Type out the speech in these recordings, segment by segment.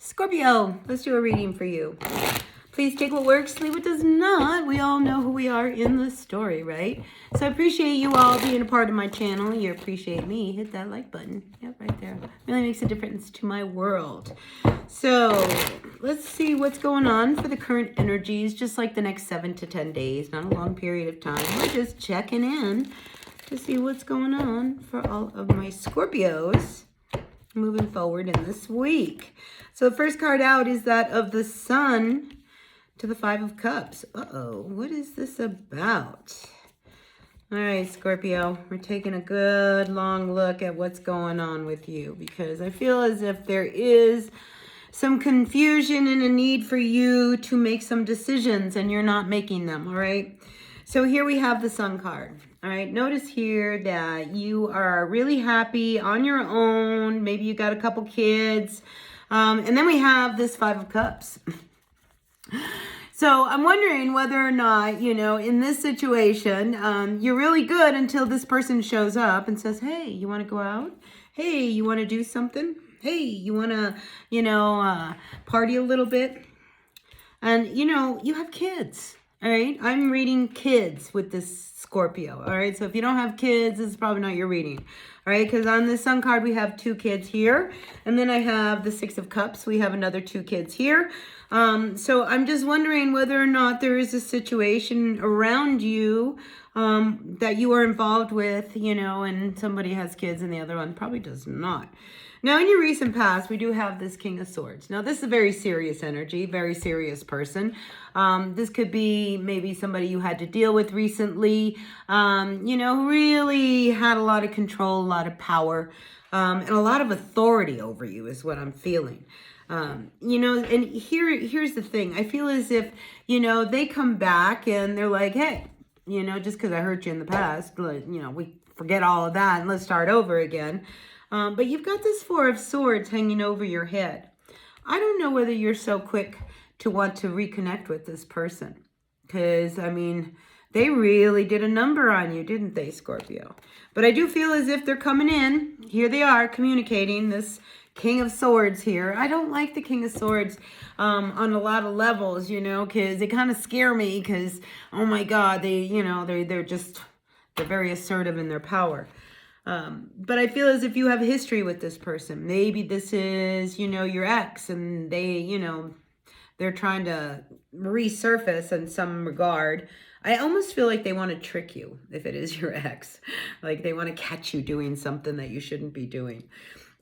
Scorpio, let's do a reading for you. Please take what works, leave what does not. We all know who we are in the story, right? So I appreciate you all being a part of my channel. You appreciate me. Hit that like button. Yep, right there. Really makes a difference to my world. So let's see what's going on for the current energies, just like the next 7 to 10 days. Not a long period of time. We're just checking in to see what's going on for all of my Scorpios moving forward in this week. So the first card out is that of the Sun to the Five of Cups. Uh-oh, what is this about? All right, Scorpio, we're taking a good long look at what's going on with you, because I feel as if there is some confusion and a need for you to make some decisions and you're not making them, all right? So here we have the Sun card. All right, notice here that you are really happy on your own. Maybe you got a couple kids. And then we have this Five of Cups. So I'm wondering whether or not, you know, in this situation, you're really good until this person shows up and says, hey, you want to go out? Hey, you want to do something? Hey, you want to, you know, party a little bit? And, you know, you have kids. All right, I'm reading kids with this Scorpio. All right, so if you don't have kids, this is probably not your reading. All right, because on the Sun card, we have 2 kids here. And then I have the Six of Cups. We have another 2 kids here. So I'm just wondering whether or not there is a situation around you that you are involved with, you know, and somebody has kids and the other one probably does not. Now, in your recent past, we do have this King of Swords. Now, this is a very serious energy, very serious person. This could be maybe somebody you had to deal with recently, you know, who really had a lot of control, a lot of power, and a lot of authority over you is what I'm feeling. You know, and here's the thing. I feel as if, you know, they come back and they're like, hey, you know, just because I hurt you in the past, you know, we forget all of that and let's start over again. But you've got this Four of Swords hanging over your head. I don't know whether you're so quick to want to reconnect with this person. Because, I mean, they really did a number on you, didn't they, Scorpio? But I do feel as if they're coming in. Here they are communicating, this King of Swords here. I don't like the King of Swords on a lot of levels, you know, because they kind of scare me because, oh my God, they, you know, they're very assertive in their power. But I feel as if you have history with this person. Maybe this is, you know, your ex and they, you know, they're trying to resurface in some regard. I almost feel like they want to trick you if it is your ex. Like they want to catch you doing something that you shouldn't be doing.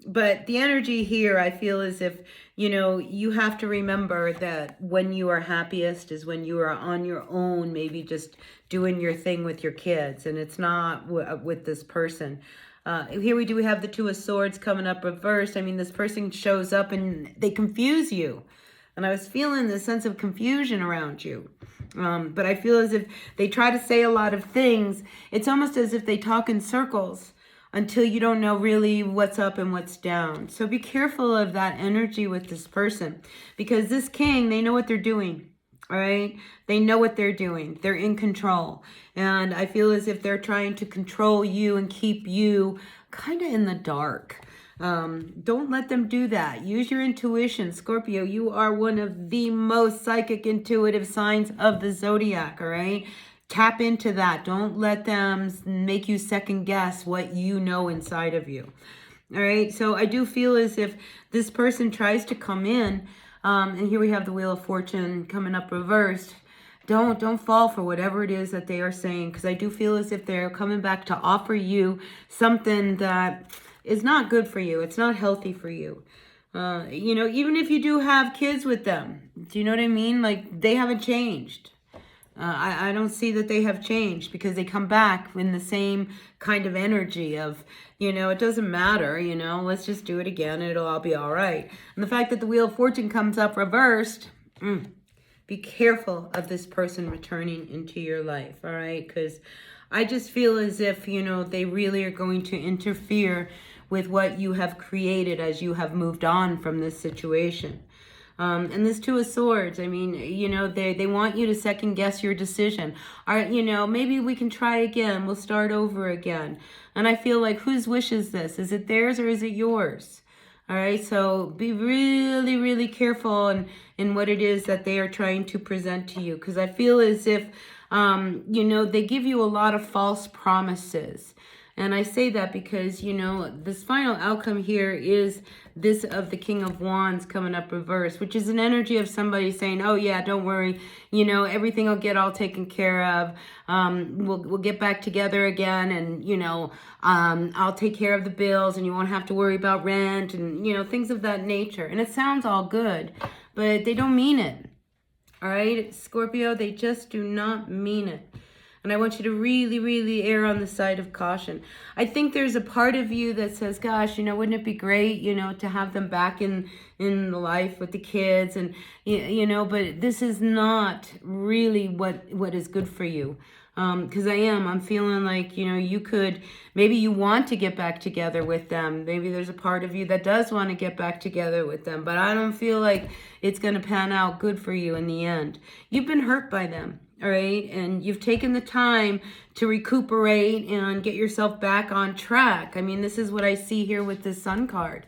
But the energy here, I feel as if, you know, you have to remember that when you are happiest is when you are on your own, maybe just doing your thing with your kids. And it's not with this person. Here we have the Two of Swords coming up reversed. I mean, this person shows up and they confuse you. And I was feeling this sense of confusion around you. But I feel as if they try to say a lot of things. It's almost as if they talk in circles until you don't know really what's up and what's down. So be careful of that energy with this person, because this king, they know what they're doing, all right? They know what they're doing. They're in control. And I feel as if they're trying to control you and keep you kind of in the dark. Don't let them do that. Use your intuition. Scorpio, you are one of the most psychic, intuitive signs of the zodiac, all right? Tap into that. Don't let them make you second guess what you know inside of you. All right. So I do feel as if this person tries to come in. And here we have the Wheel of Fortune coming up reversed. Don't fall for whatever it is that they are saying, because I do feel as if they're coming back to offer you something that is not good for you. It's not healthy for you. You know, even if you do have kids with them, do you know what I mean? Like, they haven't changed. I don't see that they have changed, because they come back in the same kind of energy of, you know, it doesn't matter, you know, let's just do it again and it'll all be all right. And the fact that the Wheel of Fortune comes up reversed, be careful of this person returning into your life, all right? Because I just feel as if, you know, they really are going to interfere with what you have created as you have moved on from this situation. And this Two of Swords, I mean, you know, they want you to second guess your decision. Or, you know, maybe we can try again. We'll start over again. And I feel like, whose wish is this? Is it theirs or is it yours? All right, so be really, really careful in what it is that they are trying to present to you, because I feel as if, you know, they give you a lot of false promises. And I say that because, you know, this final outcome here is this of the King of Wands coming up reverse, which is an energy of somebody saying, oh yeah, don't worry, you know, everything will get all taken care of. We'll get back together again, and, you know, I'll take care of the bills, and you won't have to worry about rent, and, you know, things of that nature. And it sounds all good, but they don't mean it. All right, Scorpio, they just do not mean it. And I want you to really, really err on the side of caution. I think there's a part of you that says, gosh, you know, wouldn't it be great, you know, to have them back in the life with the kids, and, you know, but this is not really what is good for you. Because I'm feeling like, you know, you could, maybe you want to get back together with them. Maybe there's a part of you that does want to get back together with them, but I don't feel like it's going to pan out good for you in the end. You've been hurt by them. All right, and you've taken the time to recuperate and get yourself back on track. I mean, this is what I see here with this Sun card.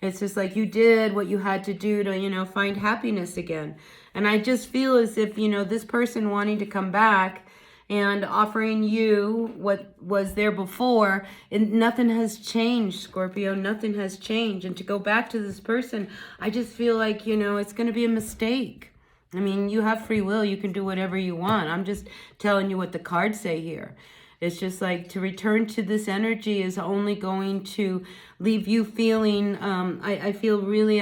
It's just like you did what you had to do to, you know, find happiness again. And I just feel as if, you know, this person wanting to come back and offering you what was there before, and nothing has changed, Scorpio. Nothing has changed. And to go back to this person, I just feel like, you know, it's going to be a mistake. I mean, you have free will. You can do whatever you want. I'm just telling you what the cards say here. It's just like to return to this energy is only going to leave you feeling, I feel really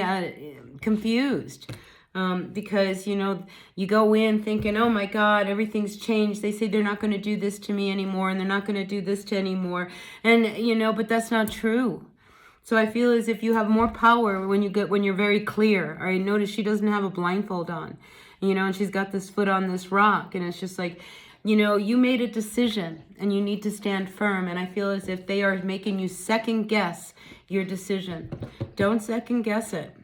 confused. Because, you know, you go in thinking, oh my God, everything's changed. They say they're not going to do this to me anymore, and they're not going to do this to anymore. And, you know, but that's not true. So I feel as if you have more power when you're very clear. All right, notice she doesn't have a blindfold on, you know, and she's got this foot on this rock. And it's just like, you know, you made a decision and you need to stand firm. And I feel as if they are making you second guess your decision. Don't second guess it,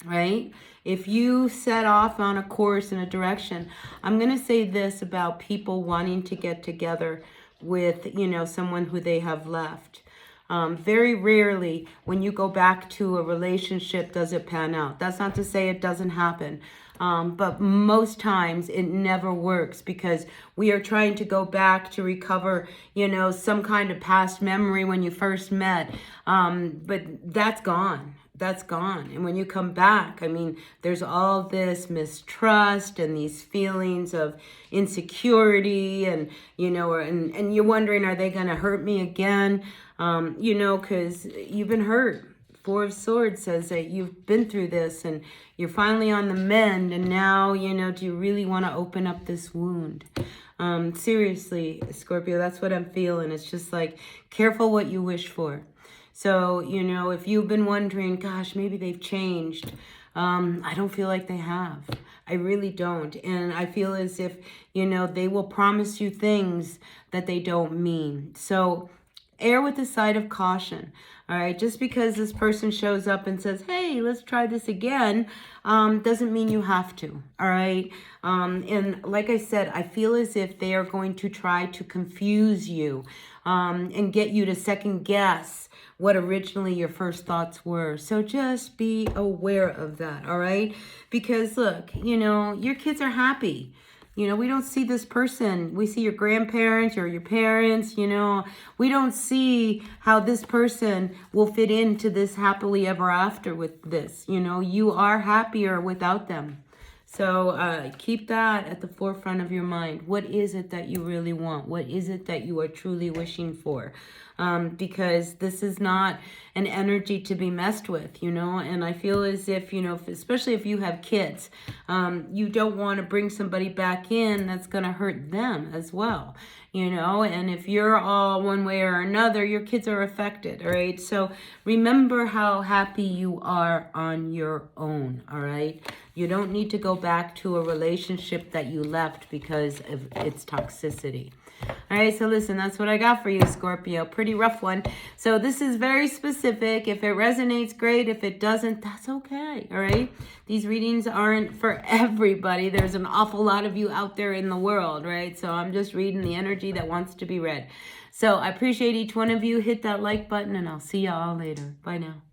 right? If you set off on a course in a direction, I'm going to say this about people wanting to get together with, you know, someone who they have left. Very rarely when you go back to a relationship does it pan out. That's not to say it doesn't happen. But most times it never works because we are trying to go back to recover, you know, some kind of past memory when you first met. But that's gone. That's gone. And when you come back, I mean, there's all this mistrust and these feelings of insecurity, and, you know, and you're wondering, are they going to hurt me again? You know, because you've been hurt. Four of Swords says that you've been through this and you're finally on the mend. And now, you know, do you really want to open up this wound? Seriously, Scorpio, that's what I'm feeling. It's just like, careful what you wish for. So, you know, if you've been wondering, gosh, maybe they've changed. I don't feel like they have. I really don't. And I feel as if, you know, they will promise you things that they don't mean. So err with the side of caution. All right. Just because this person shows up and says, hey, let's try this again, doesn't mean you have to. All right. And like I said, I feel as if they are going to try to confuse you and get you to second guess what originally your first thoughts were. So just be aware of that, all right? Because look, you know, your kids are happy. You know, we don't see this person. We see your grandparents or your parents, you know. We don't see how this person will fit into this happily ever after with this. You know, you are happier without them. So keep that at the forefront of your mind. What is it that you really want? What is it that you are truly wishing for? Because this is not an energy to be messed with, you know, and I feel as if, you know, especially if you have kids, you don't want to bring somebody back in that's going to hurt them as well, you know, and if you're all one way or another, your kids are affected, all right? So remember how happy you are on your own, all right? You don't need to go back to a relationship that you left because of its toxicity. All right, so listen, that's what I got for you, Scorpio. Pretty rough one. So this is very specific. If it resonates, great. If it doesn't, that's okay, all right? These readings aren't for everybody. There's an awful lot of you out there in the world, right? So I'm just reading the energy that wants to be read. So I appreciate each one of you. Hit that like button, and I'll see you all later. Bye now.